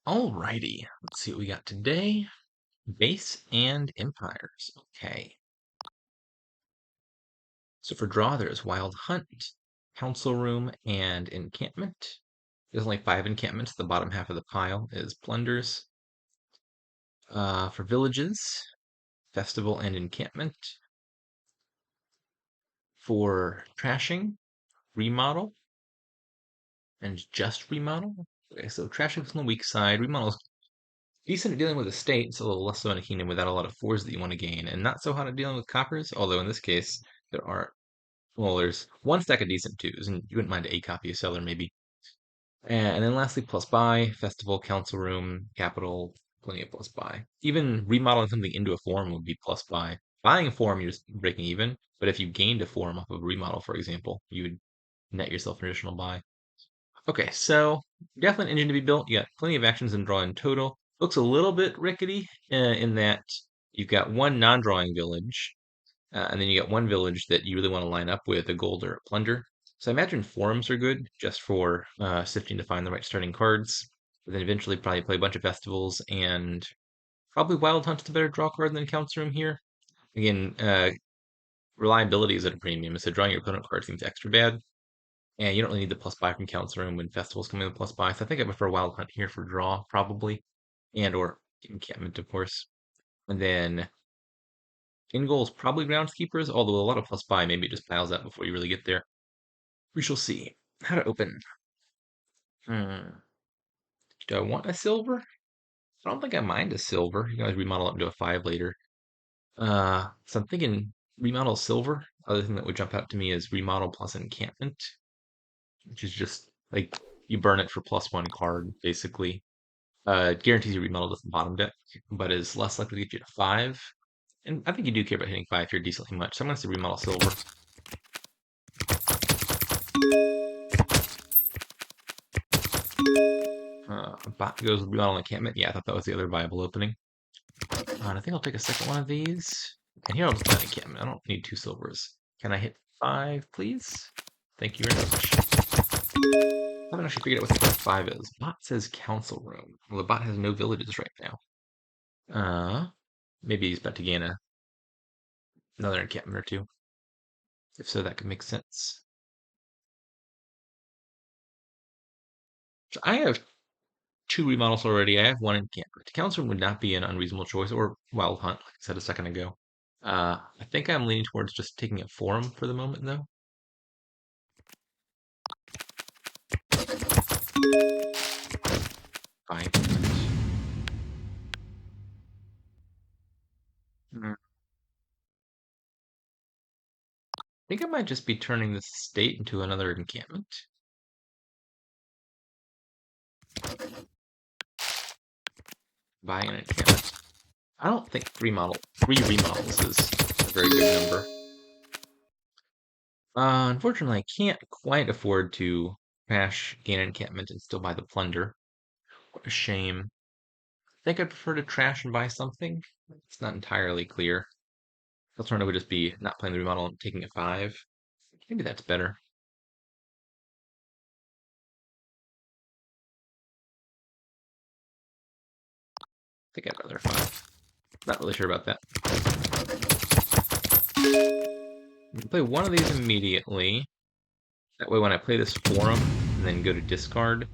Alrighty, let's see what we got today. Base and empires. Okay. So for draw, there's Wild Hunt, Council Room, and Encampment. There's only 5 encampments. The bottom half of the pile is plunders. For villages, Festival and Encampment. For trashing, Remodel, and just Remodel. Okay, so trashing's on the weak side. Remodel's decent at dealing with estates, a little less so in a kingdom without a lot of fours that you want to gain, and not so hot at dealing with coppers, although in this case, there are, well, there's one stack of decent twos, and you wouldn't mind a copy of Seller maybe. And then lastly, plus buy, Festival, Council Room, Capital, plenty of plus buy. Even remodeling something into a form would be plus buy. Buying a form, you're just breaking even, but if you gained a form off of a remodel, for example, you would net yourself an additional buy. Okay, so definitely an engine to be built. You got plenty of actions in draw in total. Looks a little bit rickety in that you've got one non-drawing village, and then you got one village that you really want to line up with a gold or a plunder. So I imagine forums are good just for sifting to find the right starting cards. But then eventually probably play a bunch of festivals and probably Wild Hunt's a better draw card than Council Room here. Again, reliability is at a premium, so drawing your opponent card seems extra bad. And you don't really need the plus buy from Council Room when festivals come in with plus buy. So I think I prefer Wild Hunt here for draw, probably. And or encampment, of course. And then in goal is probably groundskeepers, although a lot of plus buy, maybe it just piles up before you really get there. We shall see. How to open. Hmm. Do I want a silver? I don't think I mind a silver. You can always remodel it into a 5 later. So I'm thinking remodel silver. Other thing that would jump out to me is remodel plus encampment, which is just like you burn it for +1 card, basically. Guarantees you remodel to the bottom deck, but is less likely to get you to 5. And I think you do care about hitting 5 here decently much. So I'm going to say remodel silver. Bot goes with remodel encampment. Yeah, I thought that was the other viable opening. And I think I'll take a second one of these. And here I'll just play an encampment. I don't need 2 silvers. Can I hit 5, please? Thank you very much. I haven't actually figured out what the 5 is. Bot says council room. Well, the bot has no villages right now. Maybe he's about to gain another encampment or 2. If so, that could make sense. So I have 2 remodels already. I have 1 encampment. Council room would not be an unreasonable choice, or Wild Hunt, like I said a second ago. I think I'm leaning towards just taking a forum for the moment, though. Fine. I think I might just be turning this state into another encampment. Buying an encampment. I don't think 3 remodels is a very good number. Unfortunately, I can't quite afford to cash, gain an encampment, and still buy the plunder. What a shame. I think I'd prefer to trash and buy something. It's not entirely clear. The alternative would just be not playing the remodel and taking a 5. Maybe that's better. I think I'd rather 5. Not really sure about that. Play one of these immediately. That way when I play this forum and then go to discard,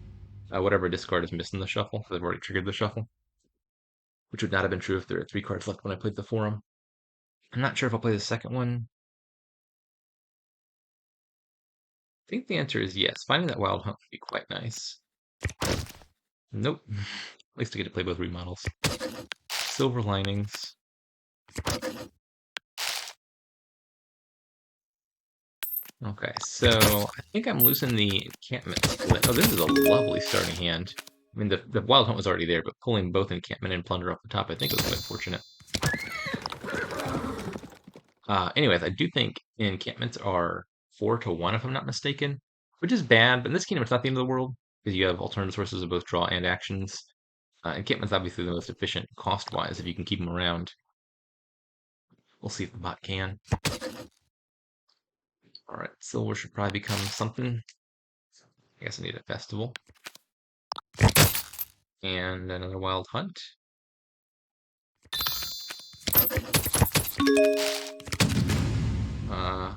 whatever discard is missing the shuffle, because I've already triggered the shuffle, which would not have been true if there were 3 cards left when I played the forum. I'm not sure if I'll play the second one. I think the answer is yes. Finding that Wild Hunt would be quite nice. Nope. At least I get to play both remodels. Silver Linings. Okay, so I think I'm losing the encampment split. Oh, this is a lovely starting hand. I mean, the Wild Hunt was already there, but pulling both encampment and plunder off the top, I think was quite fortunate. Anyways, I do think encampments are 4-1, if I'm not mistaken, which is bad, but in this kingdom, it's not the end of the world, because you have alternative sources of both draw and actions. Encampment's obviously the most efficient cost-wise if you can keep them around. We'll see if the bot can. Alright, silver should probably become something. I guess I need a festival. And another Wild Hunt. I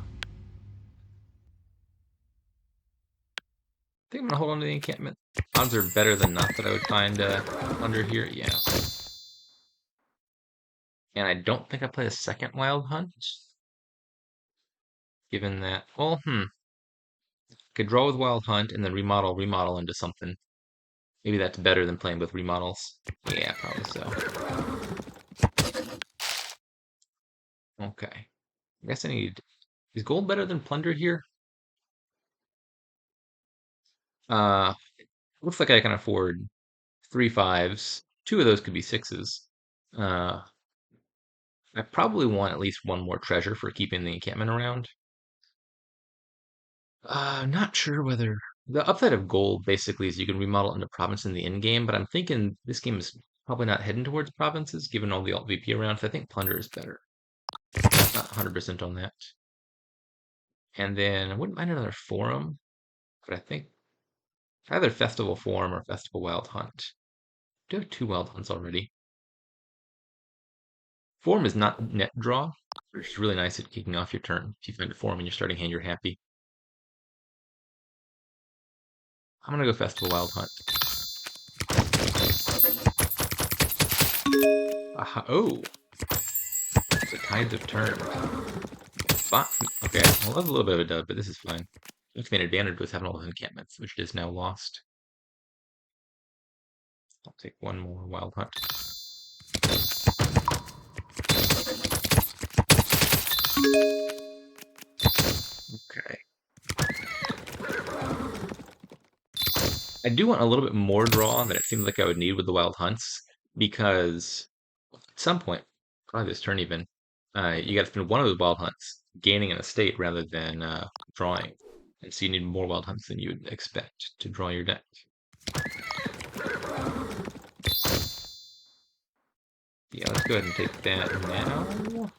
think I'm gonna hold on to the encampment. Odds are better than not that I would find under here. Yeah. And I don't think I play a second Wild Hunt, given that. Well, could draw with Wild Hunt and then remodel into something. Maybe that's better than playing with remodels. Yeah, probably so. Okay. I guess I need. Is gold better than plunder here? Uh, looks like I can afford 3 5s. Two of those could be 6s. Uh, I probably want at least one more treasure for keeping the encampment around. Not sure whether the upside of gold basically is you can remodel into province in the end game, but I'm thinking this game is probably not heading towards provinces given all the alt VP around. So I think plunder is better. Not 100% on that. And then I wouldn't mind another forum, but I think either festival forum or festival wild hunt. I do have 2 wild hunts already. Forum is not net draw, which is really nice at kicking off your turn. If you find a forum in your starting hand, you're happy. I'm gonna go festival wild hunt. Aha, oh, the tides have turned. Okay, well, that's a little bit of a dub, but this is fine. Its main advantage was having all those encampments, which is now lost. I'll take one more wild hunt. Okay. I do want a little bit more draw than it seems like I would need with the wild hunts, because at some point, probably this turn even, you got to spend one of those wild hunts gaining an estate rather than drawing. And so you need more wild hunts than you would expect to draw your deck. Yeah, let's go ahead and take that now.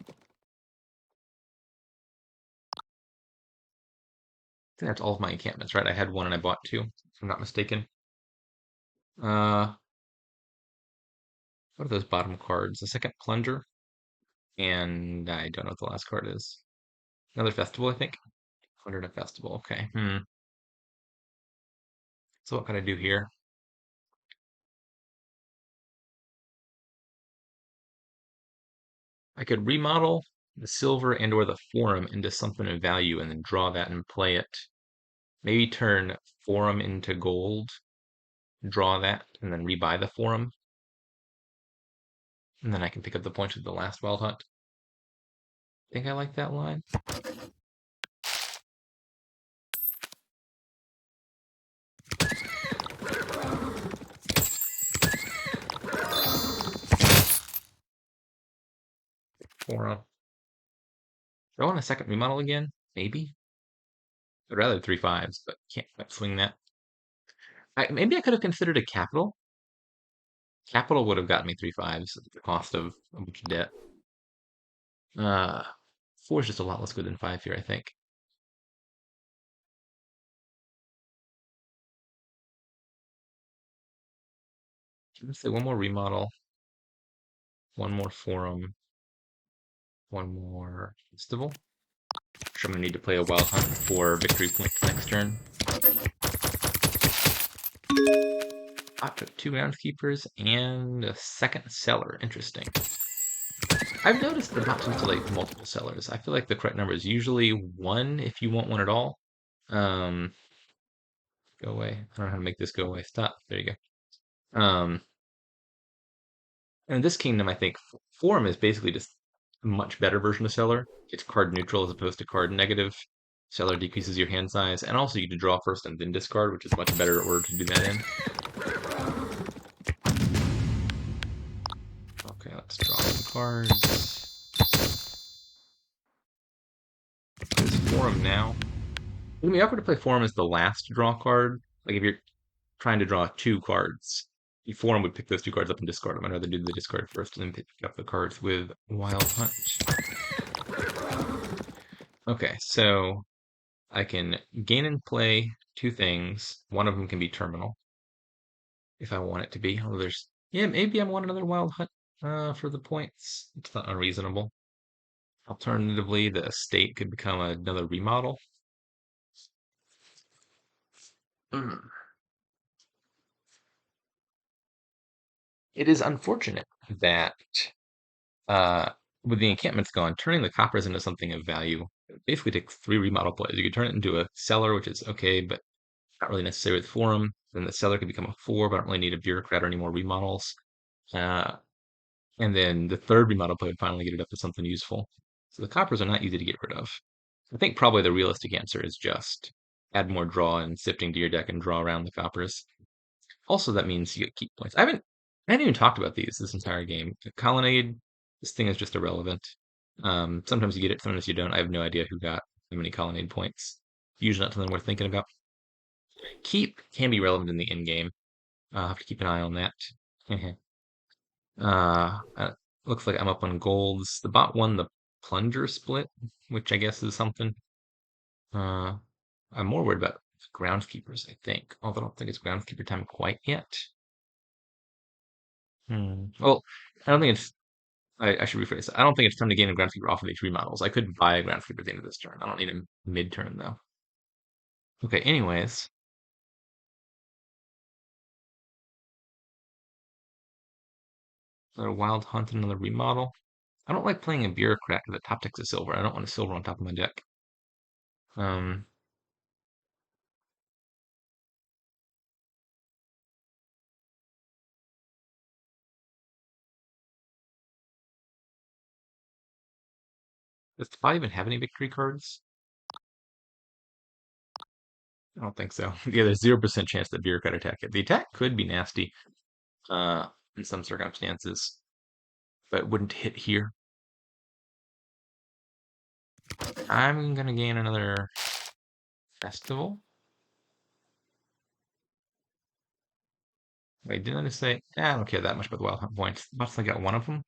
I think that's all of my encampments, right? I had one and I bought two, if I'm not mistaken. Uh, what are those bottom cards? The second plunger, and I don't know what the last card is. Another festival, I think. Plunder and a festival. Okay. So what can I do here? I could remodel the silver and or the forum into something of value and then draw that and play it. Maybe turn forum into gold, draw that, and then rebuy the forum. And then I can pick up the points with the last wild hunt. Think I like that line? Forum. Do I want a second remodel again? Maybe. I'd rather 3 5s, but can't quite swing that. Maybe I could have considered a capital. Capital would have gotten me 3 5s at the cost of a bunch of debt. Uh, 4 is just a lot less good than 5 here, I think. Let's say one more remodel, one more forum, one more festival. I'm gonna need to play a wild hunt for victory points next turn. I took 2 groundskeepers and a second cellar. Interesting. I've noticed the options to like multiple cellars. I feel like the correct number is usually 1 if you want one at all. Um, go away. I don't know how to make this go away. Stop. There you go. And in this kingdom, I think Forum is basically just a much better version of Cellar. It's card neutral as opposed to card negative. Cellar decreases your hand size, and also you can draw first and then discard, which is much better order to do that in. Okay, let's draw some cards. This Forum now. It would be awkward to play Forum as the last draw card. Like if you're trying to draw 2 cards, the Forum would pick those 2 cards up and discard them. I'd rather do the discard first and then pick up the cards with Wild Hunt. Okay, so I can gain and play 2 things. One of them can be terminal. if I want it to be. Although yeah, maybe I want another wild hunt for the points. It's not unreasonable. Alternatively, the estate could become another remodel. Mm. It is unfortunate that uh, with the encampments gone, turning the coppers into something of value basically takes 3 remodel plays. You could turn it into a cellar, which is okay, but not really necessary with forum. Then the cellar could become a 4, but I don't really need a bureaucrat or any more remodels. Uh, and then the third remodel play would finally get it up to something useful. So the coppers are not easy to get rid of. I think probably the realistic answer is just add more draw and sifting to your deck and draw around the coppers. Also, that means you get keep points. I haven't even talked about these this entire game. The colonnade, this thing is just irrelevant. Sometimes you get it, sometimes you don't. I have no idea who got how many colonnade points. Usually not something worth thinking about. Keep can be relevant in the end game. I'll have to keep an eye on that. uh, uh, Looks like I'm up on golds. The bot won the plunger split, which I guess is something. Uh, I'm more worried about groundskeepers, I think. Although I don't think it's groundskeeper time quite yet. Well, I don't think it's. I should rephrase it. I don't think it's time to gain a groundskeeper off of these remodels. I could buy a groundskeeper at the end of this turn. I don't need him mid-turn though. Okay, anyways. Another wild hunt, another remodel. I don't like playing a bureaucrat because the top deck's a silver. I don't want a silver on top of my deck. Um, does the pot even have any victory cards? I don't think so. Yeah, there's 0% chance that bureaucrat attack it. The attack could be nasty, in some circumstances, but wouldn't hit here. I'm gonna gain another festival. Wait, didn't I just say? I don't care that much about the wild hunt points. The bot's only got one of them.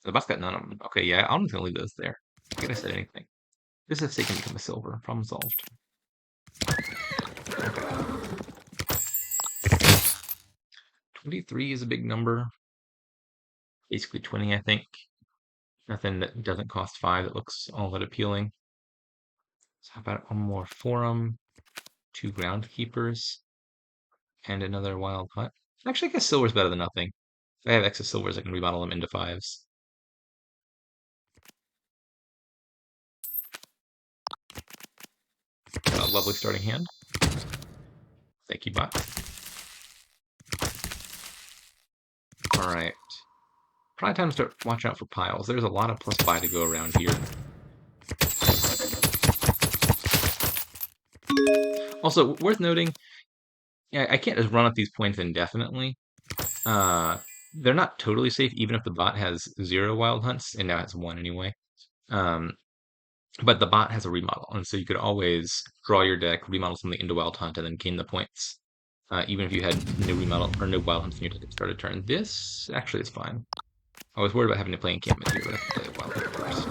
The bot's got none of them. Okay, yeah, I'm just gonna leave those there. Forget I said anything. This is can become a silver. Problem solved. Okay. 23 is a big number. Basically 20, I think. Nothing that doesn't cost 5 that looks all that appealing. So how about one more forum, 2 groundkeepers, and another wild hunt? Actually, I guess silver's better than nothing. If I have excess silvers, I can remodel them into 5s. A lovely starting hand. Thank you, bot. Alright. Probably time to start watching out for piles. There's a lot of +5 to go around here. Also, worth noting, yeah, I can't just run up these points indefinitely. They're not totally safe, even if the bot has 0 wild hunts, and now has 1 anyway. Um, but the bot has a remodel, and so you could always draw your deck, remodel something into wild hunt, and then gain the points. Even if you had no remodel or no wild hunts in your deck at the start of turn. This actually is fine. I was worried about having to play encampment here, but I can play a wild hunt first.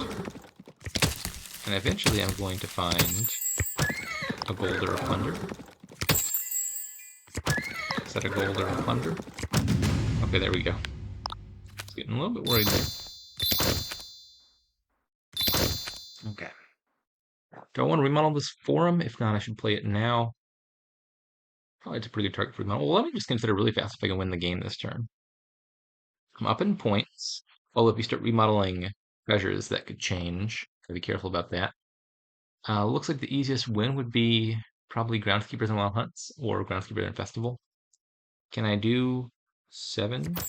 And eventually I'm going to find a gold or a plunder. Is that a gold or a plunder? Okay, there we go. It's getting a little bit worried there. Okay. Do I want to remodel this forum? If not, I should play it now. Probably it's a pretty good target for remodel. Well, let me just consider really fast if I can win the game this turn. I'm up in points. Although if you start remodeling treasures, that could change. Gotta be careful about that. Looks like the easiest win would be probably Groundskeepers and Wild Hunts or Groundskeeper and Festival. Can I do 7? I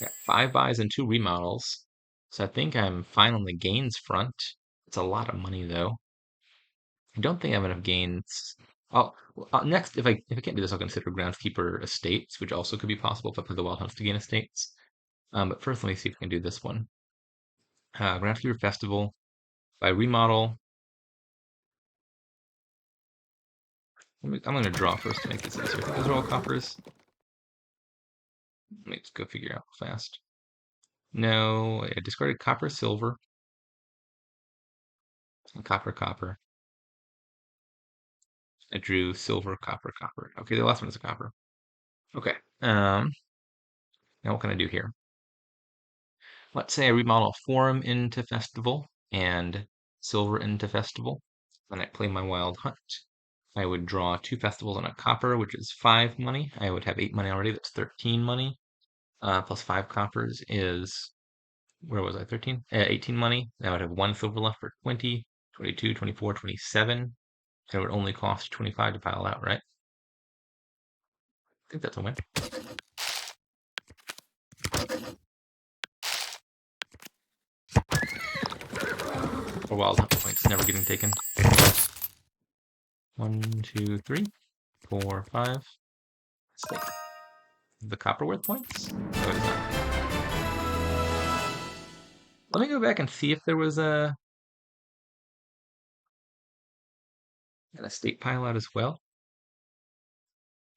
got 5 buys and 2 remodels. So I think I'm fine on the gains front. It's a lot of money though. I don't think I have enough gains. Next, if I can't do this, I'll consider Groundskeeper Estates, which also could be possible if I play the Wild Hunts to gain Estates. But first, let me see if I can do this one. Groundskeeper Festival. By remodel, I'm going to draw first to make this easier. Those are all coppers. Let me just go figure out fast. No, I discarded copper, silver. Copper, copper. I drew silver, copper, copper. Okay, the last one is a copper. Okay. Now what can I do here? Let's say I remodel Forum into Festival and Silver into Festival. Then I play my Wild Hunt. I would draw 2 festivals and a copper, which is 5 money. I would have 8 money already. That's 13 money. Plus 5 coppers is, where was I? 13? 18 money. I would have 1 silver left for 20, 22, 24, 27. And it would only cost 25 to pile out, right? I think that's a win. Or Wild Hunt points never getting taken. 1, 2, 3, 4, 5. Stay. The copper worth points? No, it is not. Let me go back and see if there was an estate pile out as well.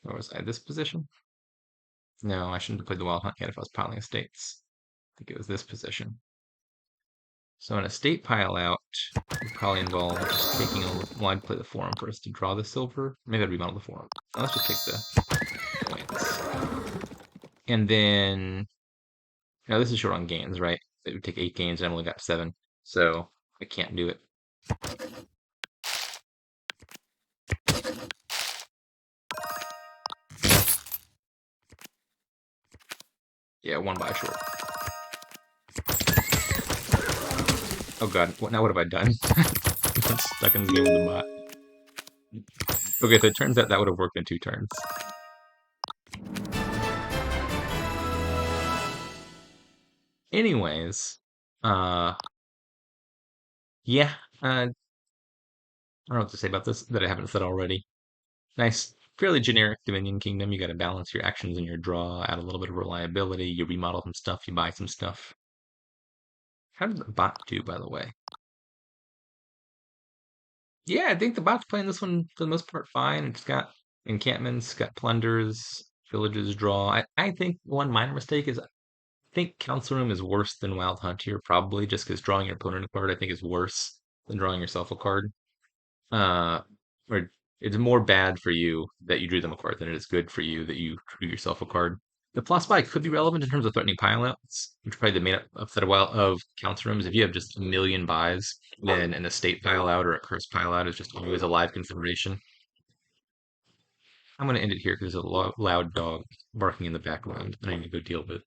Or was I this position? No, I shouldn't have played the Wild Hunt yet if I was piling estates. I think it was this position. So an estate pile out would probably involve just taking well, I'd play the Forum first to draw the silver. Maybe I'd remodel the Forum. Let's just take the points. And then, now this is short on gains, right? It would take 8 gains and I only got 7. So I can't do it. Yeah, 1 buy short. Oh god, now what have I done? I'm stuck in the game with the bot. Okay, so it turns out that would have worked in 2 turns. Anyways, yeah, I don't know what to say about this that I haven't said already. Nice, fairly generic Dominion Kingdom. You got to balance your actions and your draw, add a little bit of reliability. You remodel some stuff, you buy some stuff. How did the bot do, by the way? Yeah, I think the bot's playing this one for the most part fine. It's got encampments, got plunders, villages draw. I think one minor mistake is I think Council Room is worse than Wild Hunt here, probably just because drawing your opponent a card I think is worse than drawing yourself a card. Uh, or it's more bad for you that you drew them a card than it is good for you that you drew yourself a card. The plus buy could be relevant in terms of threatening pileouts, which probably the main upset of Council Rooms. If you have just a million buys, then an estate pile out or a curse pile out is just always a live consideration. I'm going to end it here because there's a loud dog barking in the background that I need to go deal with.